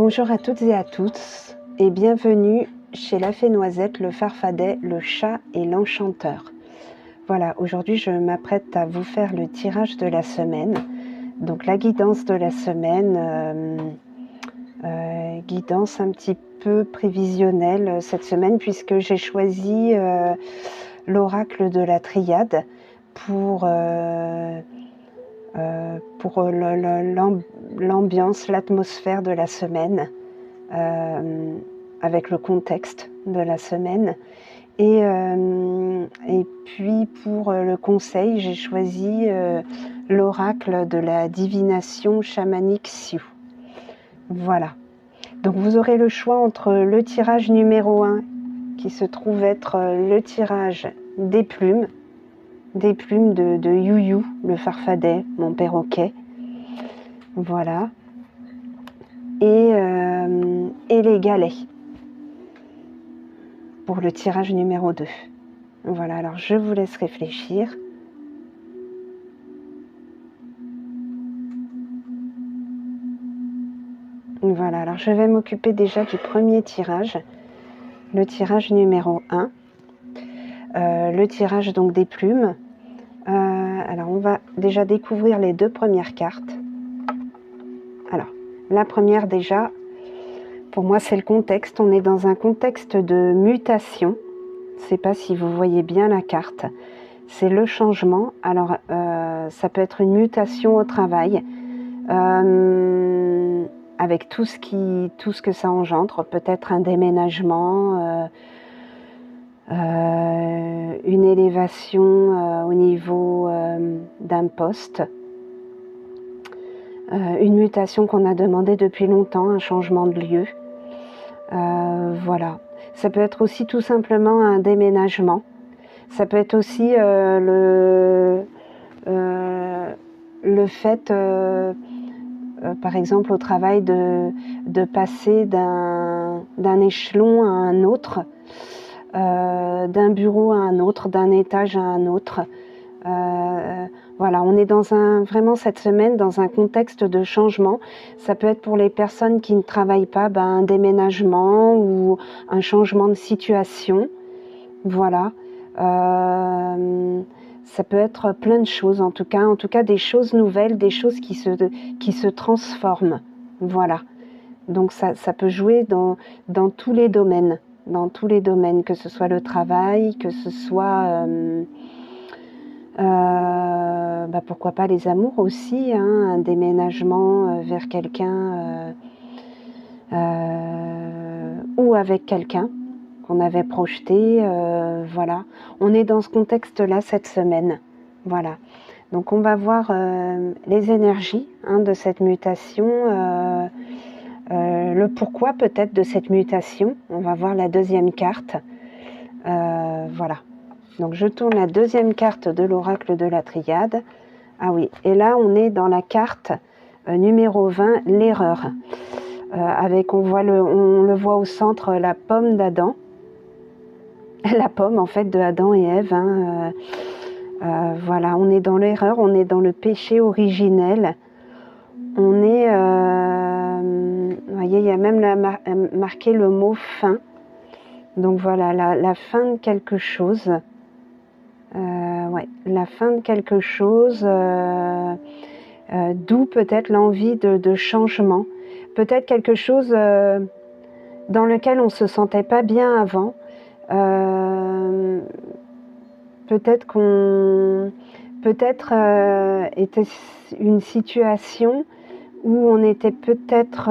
Bonjour à toutes et à tous et bienvenue chez la Fée Noisette, le Farfadet, le chat et l'enchanteur. Voilà, aujourd'hui je m'apprête à vous faire le tirage de la semaine. Donc la guidance de la semaine, guidance un petit peu prévisionnelle cette semaine puisque j'ai choisi l'oracle de la triade pour l'ambiance, l'atmosphère de la semaine, avec le contexte de la semaine. Et puis pour le conseil, j'ai choisi l'oracle de la divination chamanique Sioux. Voilà. Donc vous aurez le choix entre le tirage numéro 1, qui se trouve être le tirage des plumes de You-You, le farfadet, mon perroquet. Voilà. Et les galets pour le tirage numéro 2. Voilà, alors je vous laisse réfléchir. Voilà, alors je vais m'occuper déjà du premier tirage, le tirage numéro 1, le tirage donc des plumes. Alors on va déjà découvrir les deux premières cartes. Alors, la première déjà, pour moi c'est le contexte, on est dans un contexte de mutation. Je ne sais pas si vous voyez bien la carte, c'est le changement. Alors ça peut être une mutation au travail, avec tout ce que ça engendre, peut-être un déménagement, une élévation au niveau d'un poste, une mutation qu'on a demandé depuis longtemps, un changement de lieu. Voilà. Ça peut être aussi tout simplement un déménagement. Ça peut être aussi le fait, par exemple au travail, de passer d'un échelon à un autre, d'un bureau à un autre, d'un étage à un autre. Voilà, on est vraiment cette semaine dans un contexte de changement. Ça peut être pour les personnes qui ne travaillent pas, un déménagement ou un changement de situation. Voilà. Ça peut être plein de choses, en tout cas des choses nouvelles, des choses qui se transforment. Voilà. Donc ça peut jouer dans tous les domaines, que ce soit le travail, que ce soit pourquoi pas les amours aussi, hein, un déménagement vers quelqu'un ou avec quelqu'un qu'on avait projeté, voilà. On est dans ce contexte-là cette semaine, voilà. Donc on va voir les énergies de cette mutation, le pourquoi peut-être de cette mutation. On va voir la deuxième carte, voilà. Donc je tourne la deuxième carte de l'oracle de la triade. Ah oui, et là on est dans la carte numéro 20, l'erreur. Avec, on le voit au centre, la pomme d'Adam. La pomme en fait de Adam et Ève. Voilà, on est dans l'erreur, on est dans le péché originel. On est, vous voyez, il y a même marqué le mot fin. Donc voilà, la fin de quelque chose. Ouais, la fin de quelque chose, d'où peut-être l'envie de changement. Peut-être quelque chose dans lequel on ne se sentait pas bien avant. Peut-être était une situation où on était peut-être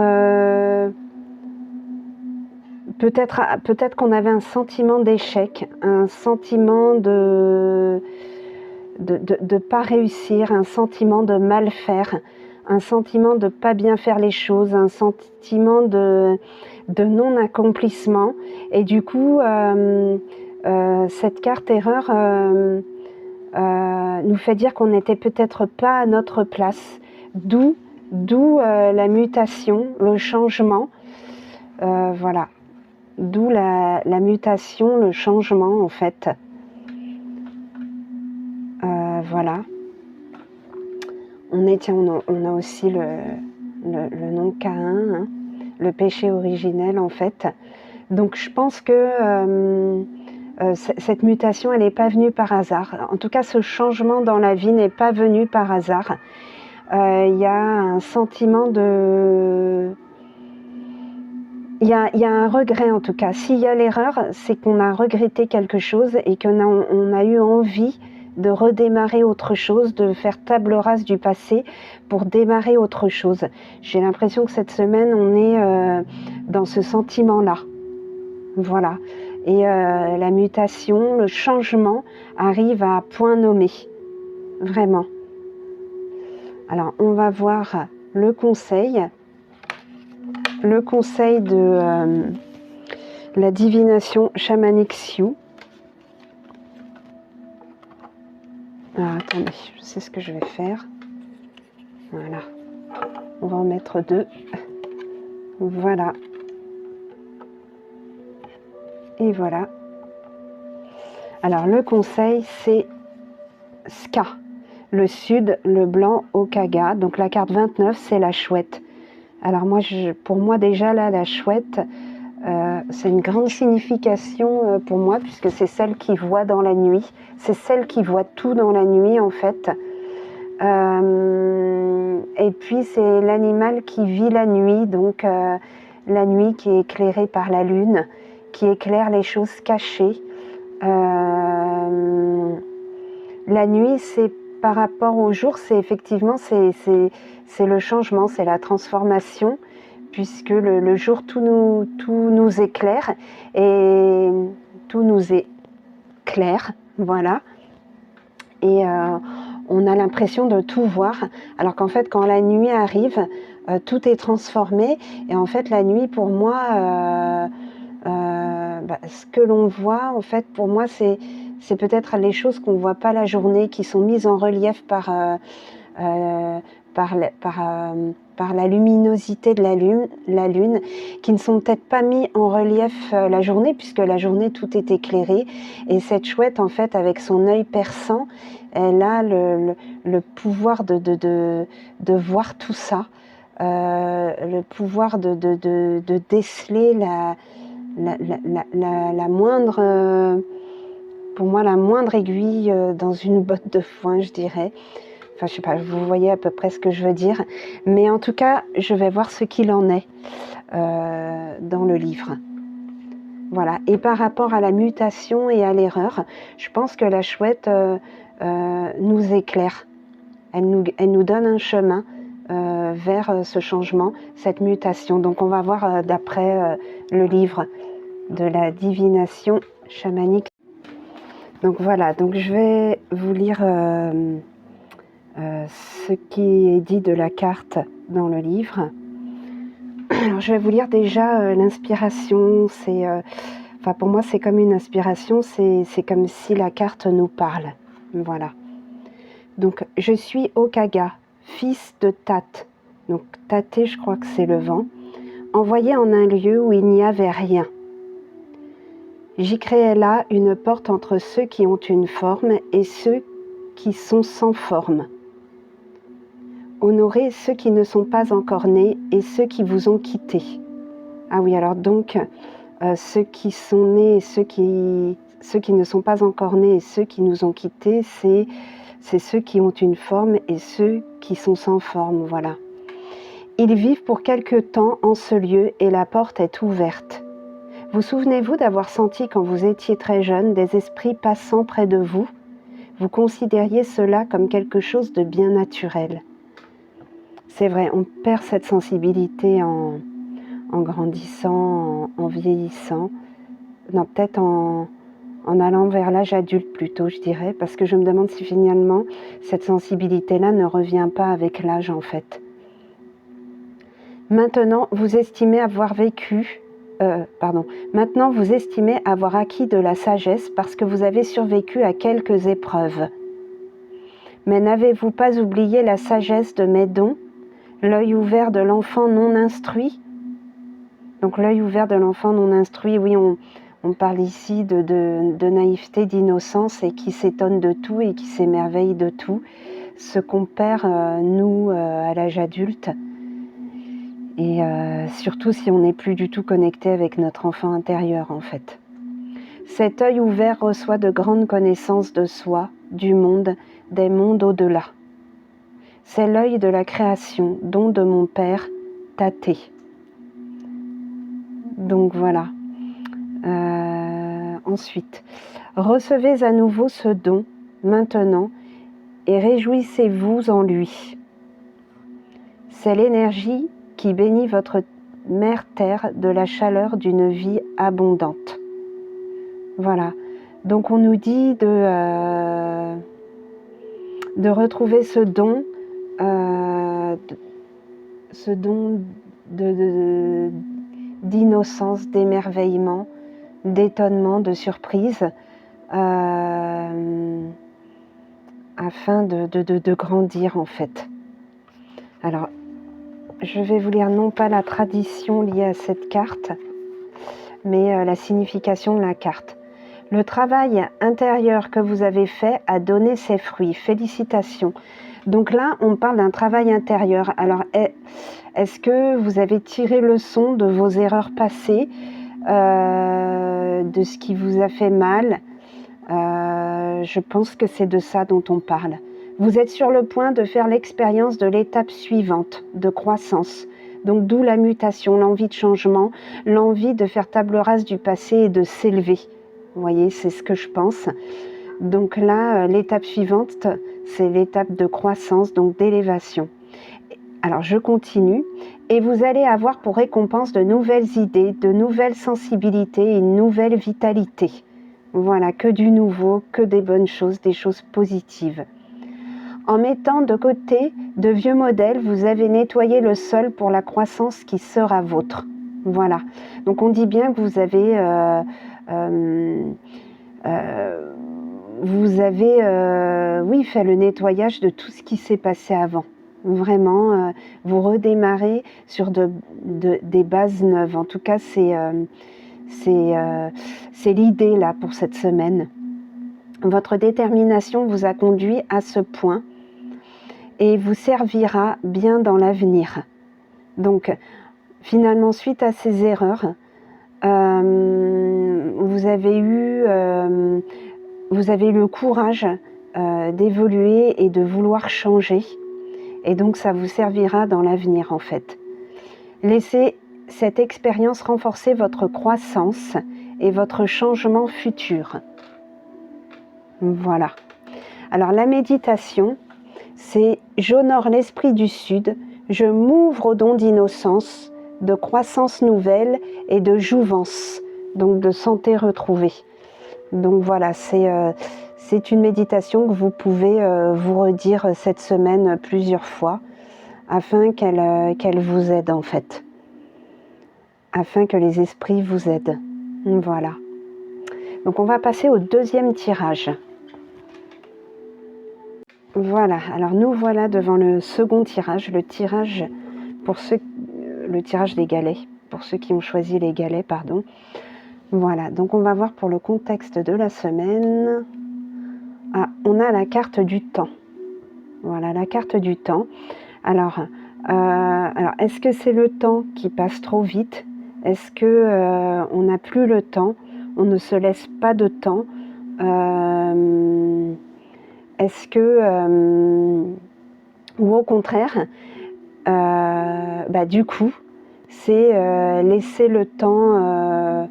qu'on avait un sentiment d'échec, un sentiment de pas réussir, un sentiment de mal faire, un sentiment de pas bien faire les choses, un sentiment de non-accomplissement. Et du coup, cette carte erreur nous fait dire qu'on n'était peut-être pas à notre place. D'où la mutation, le changement. Voilà. D'où la mutation, le changement en fait. Voilà. On a aussi le nom Caïn, hein, le péché originel en fait. Donc je pense que cette mutation, elle n'est pas venue par hasard. En tout cas, ce changement dans la vie n'est pas venu par hasard. Il y a un sentiment de... Il y a un regret en tout cas. S'il y a l'erreur, c'est qu'on a regretté quelque chose et qu'on a eu envie de redémarrer autre chose, de faire table rase du passé pour démarrer autre chose. J'ai l'impression que cette semaine, on est dans ce sentiment-là. Voilà. Et la mutation, le changement arrive à point nommé. Vraiment. Alors, on va voir le conseil. Le conseil de la divination chamanique Sioux. Alors, attendez, je sais ce que je vais faire. Voilà. On va en mettre 2. Voilà. Et voilà. Alors, le conseil, c'est Ska. Le sud, le blanc, Okaga. Donc, la carte 29, c'est la chouette. Alors, pour moi, déjà, là, la chouette, c'est une grande signification pour moi, puisque c'est celle qui voit dans la nuit. C'est celle qui voit tout dans la nuit, en fait. Et puis, c'est l'animal qui vit la nuit, donc la nuit qui est éclairée par la lune, qui éclaire les choses cachées. La nuit, c'est par rapport au jour, c'est effectivement c'est le changement, c'est la transformation, puisque le jour tout nous éclaire et tout nous est clair, voilà. Et on a l'impression de tout voir, alors qu'en fait, quand la nuit arrive, tout est transformé. Et en fait, la nuit, pour moi, ce que l'on voit, en fait, pour moi, c'est peut-être les choses qu'on ne voit pas la journée, qui sont mises en relief par la luminosité de la lune, qui ne sont peut-être pas mis en relief la journée, puisque la journée, tout est éclairé. Et cette chouette, en fait, avec son œil perçant, elle a le pouvoir de voir tout ça, le pouvoir de déceler la moindre... pour moi, la moindre aiguille dans une botte de foin, je dirais. Enfin, je sais pas, vous voyez à peu près ce que je veux dire. Mais en tout cas, je vais voir ce qu'il en est dans le livre. Voilà. Et par rapport à la mutation et à l'erreur, je pense que la chouette nous éclaire. Elle nous donne un chemin vers ce changement, cette mutation. Donc, on va voir d'après le livre de la divination chamanique. Donc voilà, donc je vais vous lire ce qui est dit de la carte dans le livre. Alors je vais vous lire déjà l'inspiration. Enfin pour moi c'est comme une inspiration, c'est comme si la carte nous parle. Voilà. Donc je suis Okaga, fils de Tat. Donc Taté, je crois que c'est le vent. Envoyé en un lieu où il n'y avait rien. J'y créai là une porte entre ceux qui ont une forme et ceux qui sont sans forme. Honorez ceux qui ne sont pas encore nés et ceux qui vous ont quittés. Ah oui, alors donc, ceux qui sont nés et ceux qui ne sont pas encore nés et ceux qui nous ont quittés, c'est ceux qui ont une forme et ceux qui sont sans forme, voilà. Ils vivent pour quelque temps en ce lieu et la porte est ouverte. Vous souvenez-vous d'avoir senti quand vous étiez très jeune des esprits passant près de vous? Vous considériez cela comme quelque chose de bien naturel. C'est vrai, on perd cette sensibilité en grandissant, en vieillissant. Non, peut-être en allant vers l'âge adulte plutôt, je dirais, parce que je me demande si finalement cette sensibilité-là ne revient pas avec l'âge en fait. Maintenant, vous estimez avoir Maintenant, vous estimez avoir acquis de la sagesse parce que vous avez survécu à quelques épreuves. Mais n'avez-vous pas oublié la sagesse de mes dons, l'œil ouvert de l'enfant non instruit? Donc l'œil ouvert de l'enfant non instruit, oui, on parle ici de naïveté, d'innocence et qui s'étonne de tout et qui s'émerveille de tout. Ce qu'on perd, nous, à l'âge adulte. Et surtout si on n'est plus du tout connecté avec notre enfant intérieur en fait. Cet œil ouvert reçoit de grandes connaissances de soi, du monde, des mondes au-delà. C'est l'œil de la création, don de mon Père, Taté. Donc voilà. Ensuite, recevez à nouveau ce don, maintenant, et réjouissez-vous en lui. C'est l'énergie qui bénit votre mère Terre de la chaleur d'une vie abondante. Voilà. Donc on nous dit de retrouver ce don d'innocence, d'émerveillement, d'étonnement, de surprise, afin de grandir en fait. Alors, je vais vous lire non pas la tradition liée à cette carte, mais la signification de la carte. Le travail intérieur que vous avez fait a donné ses fruits. Félicitations. Donc là, on parle d'un travail intérieur. Alors, est-ce que vous avez tiré leçon de vos erreurs passées, de ce qui vous a fait mal? Je pense que c'est de ça dont on parle. Vous êtes sur le point de faire l'expérience de l'étape suivante, de croissance. Donc d'où la mutation, l'envie de changement, l'envie de faire table rase du passé et de s'élever. Vous voyez, c'est ce que je pense. Donc là, l'étape suivante, c'est l'étape de croissance, donc d'élévation. Alors je continue. Et vous allez avoir pour récompense de nouvelles idées, de nouvelles sensibilités et une nouvelle vitalité. Voilà, que du nouveau, que des bonnes choses, des choses positives. En mettant de côté de vieux modèles, vous avez nettoyé le sol pour la croissance qui sera vôtre. Voilà. Donc on dit bien que vous avez fait le nettoyage de tout ce qui s'est passé avant. Vraiment, vous redémarrez sur des bases neuves. En tout cas, c'est l'idée là pour cette semaine. Votre détermination vous a conduit à ce point et vous servira bien dans l'avenir. Donc, finalement, suite à ces erreurs, vous avez eu le courage d'évoluer et de vouloir changer. Et donc, ça vous servira dans l'avenir, en fait. Laissez cette expérience renforcer votre croissance et votre changement futur. Voilà. Alors, la méditation, c'est « J'honore l'esprit du Sud, je m'ouvre au don d'innocence, de croissance nouvelle et de jouvence, donc de santé retrouvée. » Donc voilà, c'est une méditation que vous pouvez vous redire cette semaine plusieurs fois, afin qu'elle vous aide en fait, afin que les esprits vous aident. Voilà. Donc on va passer au deuxième tirage. Voilà, alors nous voilà devant le second tirage, le tirage des galets, pour ceux qui ont choisi les galets, pardon. Voilà, donc on va voir pour le contexte de la semaine. Ah, on a la carte du temps. Voilà, la carte du temps. Alors est-ce que c'est le temps qui passe trop vite? Est-ce que on n'a plus le temps? On ne se laisse pas de temps? Est-ce que, ou au contraire, du coup, c'est laisser le temps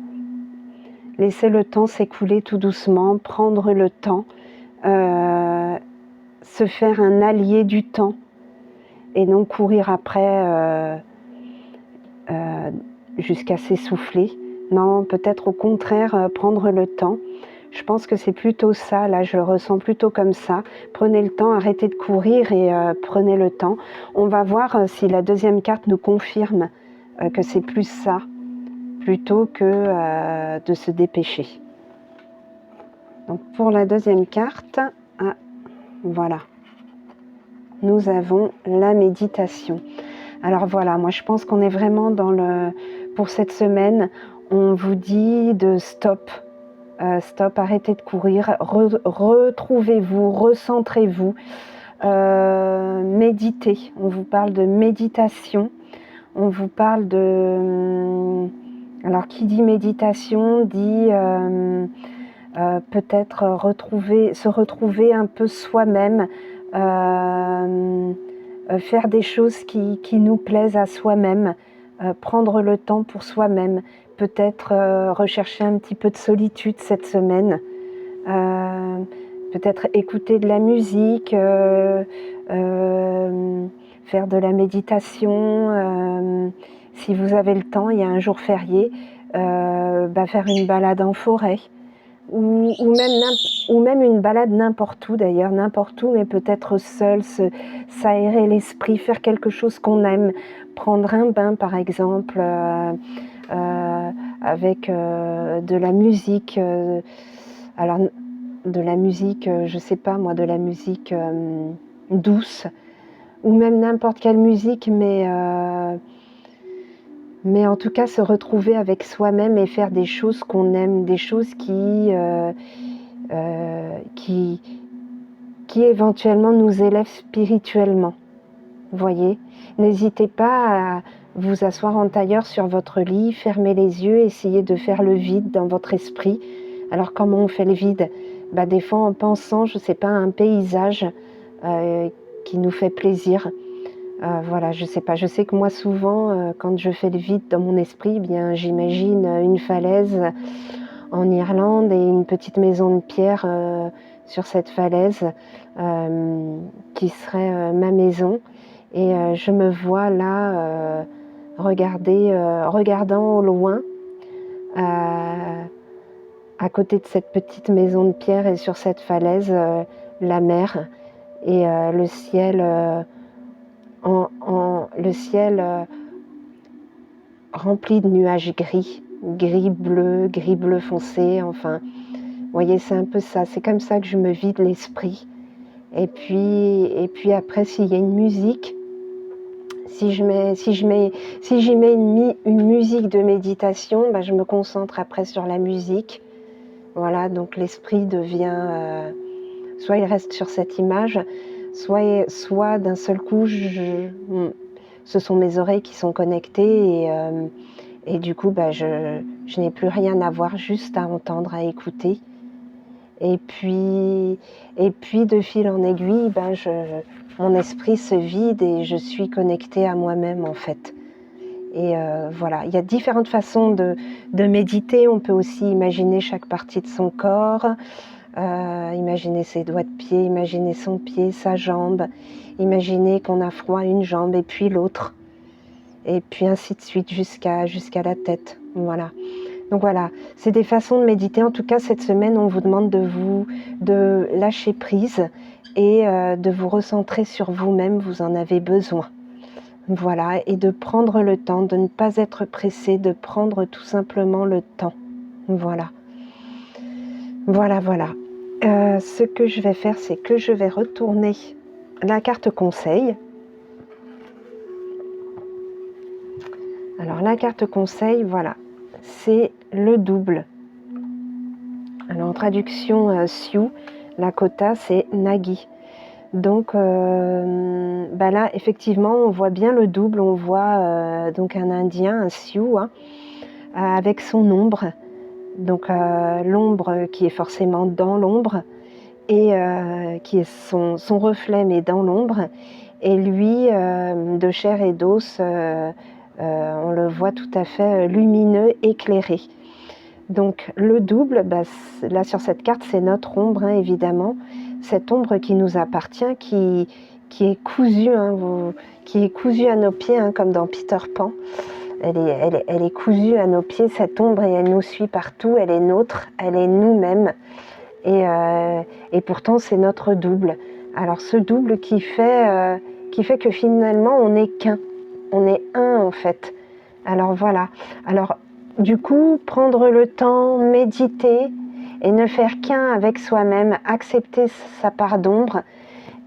s'écouler tout doucement, prendre le temps, se faire un allié du temps et non courir après jusqu'à s'essouffler. Non, peut-être au contraire, prendre le temps. Je pense que c'est plutôt ça, là je le ressens plutôt comme ça. Prenez le temps, arrêtez de courir et prenez le temps. On va voir si la deuxième carte nous confirme que c'est plus ça, plutôt que de se dépêcher. Donc pour la deuxième carte, voilà, nous avons la méditation. Alors voilà, moi je pense qu'on est vraiment pour cette semaine, on vous dit de stop. Stop, arrêtez de courir, retrouvez-vous, recentrez-vous, méditez. On vous parle de méditation, on vous parle de... Alors, qui dit méditation dit peut-être se retrouver un peu soi-même, faire des choses qui nous plaisent à soi-même, prendre le temps pour soi-même, peut-être rechercher un petit peu de solitude cette semaine, peut-être écouter de la musique, faire de la méditation, si vous avez le temps, il y a un jour férié, faire une balade en forêt, ou même une balade n'importe où d'ailleurs, n'importe où, mais peut-être seul, s'aérer l'esprit, faire quelque chose qu'on aime, prendre un bain par exemple, avec de la musique, alors de la musique, je sais pas moi, de la musique douce, ou même n'importe quelle musique, mais en tout cas se retrouver avec soi-même et faire des choses qu'on aime, des choses qui éventuellement nous élèvent spirituellement. Voyez, n'hésitez pas à vous asseoir en tailleur sur votre lit, fermer les yeux, essayez de faire le vide dans votre esprit. Alors comment on fait le vide? Des fois en pensant, je sais pas, à un paysage qui nous fait plaisir. Voilà, je sais pas. Je sais que moi souvent, quand je fais le vide dans mon esprit, j'imagine une falaise en Irlande et une petite maison de pierre sur cette falaise qui serait ma maison. Et je me vois là regardant au loin à côté de cette petite maison de pierre et sur cette falaise la mer et le ciel le ciel rempli de nuages gris bleu foncé, enfin, vous voyez, c'est un peu ça, c'est comme ça que je me vide l'esprit. Et puis après, s'il y a une musique, si j'y mets une musique de méditation, je me concentre après sur la musique. Voilà, donc l'esprit devient... soit il reste sur cette image, soit d'un seul coup, ce sont mes oreilles qui sont connectées et du coup, je n'ai plus rien à voir, juste à entendre, à écouter. Et puis de fil en aiguille, mon esprit se vide et je suis connectée à moi-même en fait. Et voilà, il y a différentes façons de méditer. On peut aussi imaginer chaque partie de son corps, imaginer ses doigts de pied, imaginer son pied, sa jambe, imaginer qu'on a froid à une jambe et puis l'autre. Et puis ainsi de suite jusqu'à la tête. Voilà. Donc voilà, c'est des façons de méditer. En tout cas, cette semaine, on vous demande de lâcher prise et de vous recentrer sur vous-même, vous en avez besoin. Voilà, et de prendre le temps, de ne pas être pressé, de prendre tout simplement le temps. Voilà. Ce que je vais faire, c'est que je vais retourner la carte conseil. Alors la carte conseil, voilà, c'est le double. Alors en traduction Sioux, Lakota, c'est Nagi. Donc là, effectivement, on voit bien le double. On voit donc un Indien, un Sioux, avec son ombre. Donc l'ombre qui est forcément dans l'ombre et qui est son reflet, mais dans l'ombre. Et lui, de chair et d'os, on le voit tout à fait lumineux, éclairé. Donc le double, là sur cette carte, c'est notre ombre, évidemment. Cette ombre qui nous appartient, qui est cousue, qui est cousue à nos pieds, comme dans Peter Pan. Elle est cousue à nos pieds, cette ombre, et elle nous suit partout. Elle est nôtre, elle est nous-mêmes. Et pourtant, c'est notre double. Alors ce double qui fait que finalement, on n'est qu'un. On est un, en fait. Alors voilà. Alors, du coup, prendre le temps, méditer et ne faire qu'un avec soi-même, accepter sa part d'ombre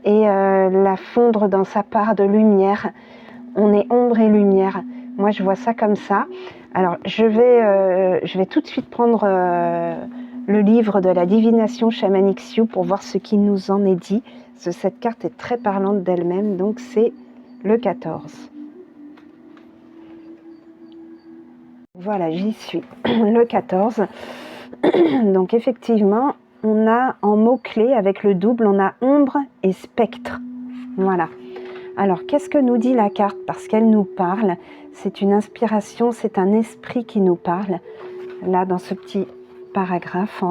et la fondre dans sa part de lumière. On est ombre et lumière. Moi, je vois ça comme ça. Alors, je vais tout de suite prendre le livre de la divination chamanique Sioux pour voir ce qui nous en est dit. Parce que cette carte est très parlante d'elle-même, donc c'est le 14. Voilà, j'y suis. Le 14. Donc effectivement, on a en mots-clés avec le double, on a ombre et spectre. Voilà. Alors, qu'est-ce que nous dit la carte? Parce qu'elle nous parle. C'est une inspiration, c'est un esprit qui nous parle. Là, dans ce petit paragraphe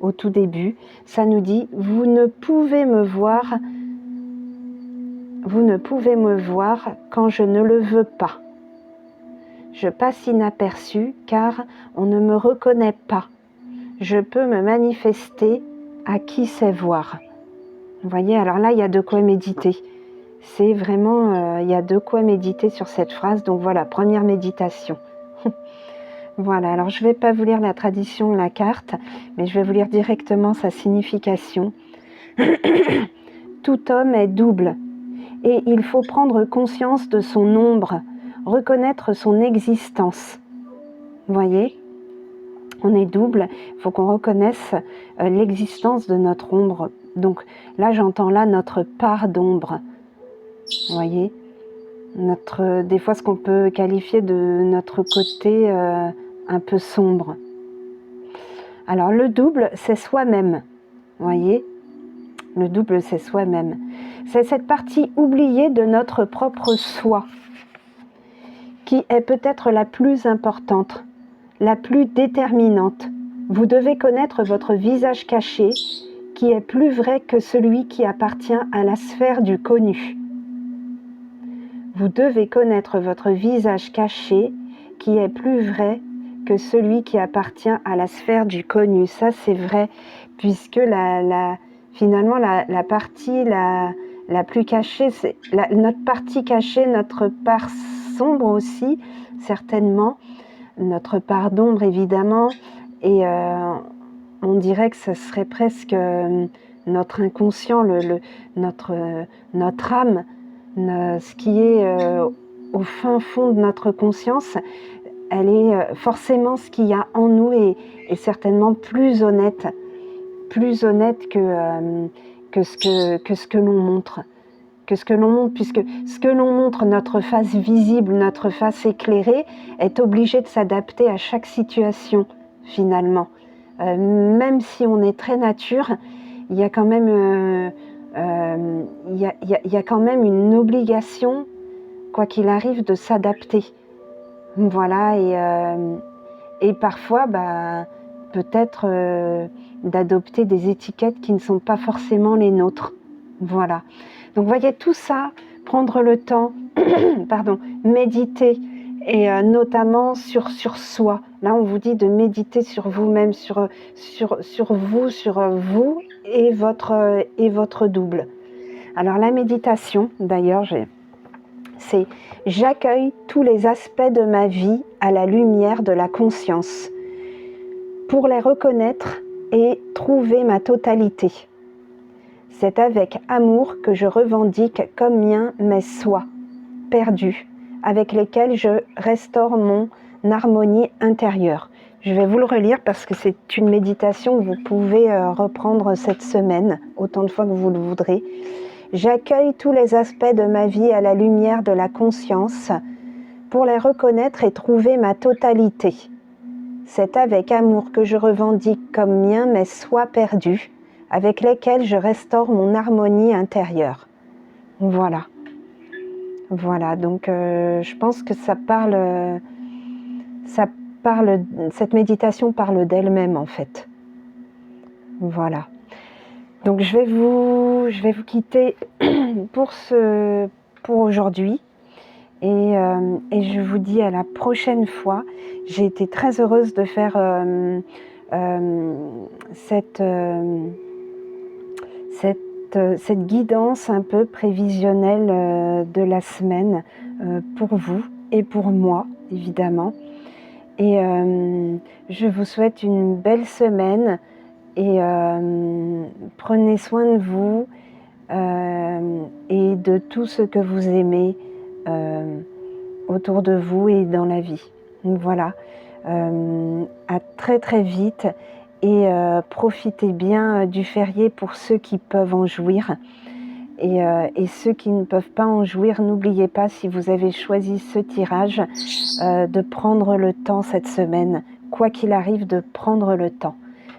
au tout début, ça nous dit « Vous ne pouvez me voir quand je ne le veux pas. Je passe inaperçu car on ne me reconnaît pas. Je peux me manifester à qui sait voir. » Vous voyez, alors là, il y a de quoi méditer. C'est vraiment, il y a de quoi méditer sur cette phrase. Donc voilà, première méditation. Voilà, alors je ne vais pas vous lire la tradition de la carte, mais je vais vous lire directement sa signification. Tout homme est double et il faut prendre conscience de son ombre, reconnaître son existence. Vous voyez ? On est double, il faut qu'on reconnaisse l'existence de notre ombre. Donc là, j'entends là notre part d'ombre. Vous voyez, des fois ce qu'on peut qualifier de notre côté un peu sombre. Alors le double, c'est soi-même. Vous voyez, le double, c'est soi-même. C'est cette partie oubliée de notre propre soi qui est peut-être la plus importante, la plus déterminante. Vous devez connaître votre visage caché qui est plus vrai que celui qui appartient à la sphère du connu. Vous devez connaître votre visage caché qui est plus vrai que celui qui appartient à la sphère du connu. Ça, c'est vrai, puisque finalement, la partie la plus cachée, c'est notre partie cachée, notre part sombre aussi, certainement, notre part d'ombre, évidemment, et on dirait que ce serait presque notre inconscient, notre âme, ce qui est au fin fond de notre conscience, elle est forcément ce qu'il y a en nous est certainement plus honnête que ce que l'on montre. Puisque ce que l'on montre, notre face visible, notre face éclairée, est obligé de s'adapter à chaque situation, finalement. Même si on est très nature, il y a quand même... il y a quand même une obligation, quoi qu'il arrive, de s'adapter. Voilà, et parfois, peut-être d'adopter des étiquettes qui ne sont pas forcément les nôtres. Voilà. Donc, vous voyez, tout ça, prendre le temps, méditer, et notamment sur soi. Là, on vous dit de méditer sur vous-même, sur vous et votre double. Alors la méditation, d'ailleurs, c'est « J'accueille tous les aspects de ma vie à la lumière de la conscience pour les reconnaître et trouver ma totalité. C'est avec amour que je revendique comme mien mes sois perdus, avec lesquels je restaure mon harmonie intérieure. » Je vais vous le relire parce que c'est une méditation que vous pouvez reprendre cette semaine, autant de fois que vous le voudrez. J'accueille tous les aspects de ma vie à la lumière de la conscience pour les reconnaître et trouver ma totalité. C'est avec amour que je revendique comme mien mes sois perdus, avec lesquels je restaure mon harmonie intérieure. Voilà. Voilà, donc je pense que cette méditation parle d'elle-même en fait. Voilà. Donc je vais vous quitter pour aujourd'hui et je vous dis à la prochaine fois. J'ai été très heureuse de faire cette guidance un peu prévisionnelle de la semaine pour vous et pour moi évidemment. Et je vous souhaite une belle semaine et prenez soin de vous et de tout ce que vous aimez autour de vous et dans la vie. Donc voilà, à très très vite et profitez bien du férié pour ceux qui peuvent en jouir. Et ceux qui ne peuvent pas en jouir, n'oubliez pas, si vous avez choisi ce tirage, de prendre le temps cette semaine, quoi qu'il arrive, de prendre le temps.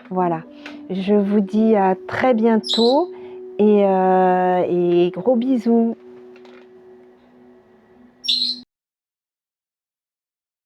Voilà, je vous dis à très bientôt et gros bisous.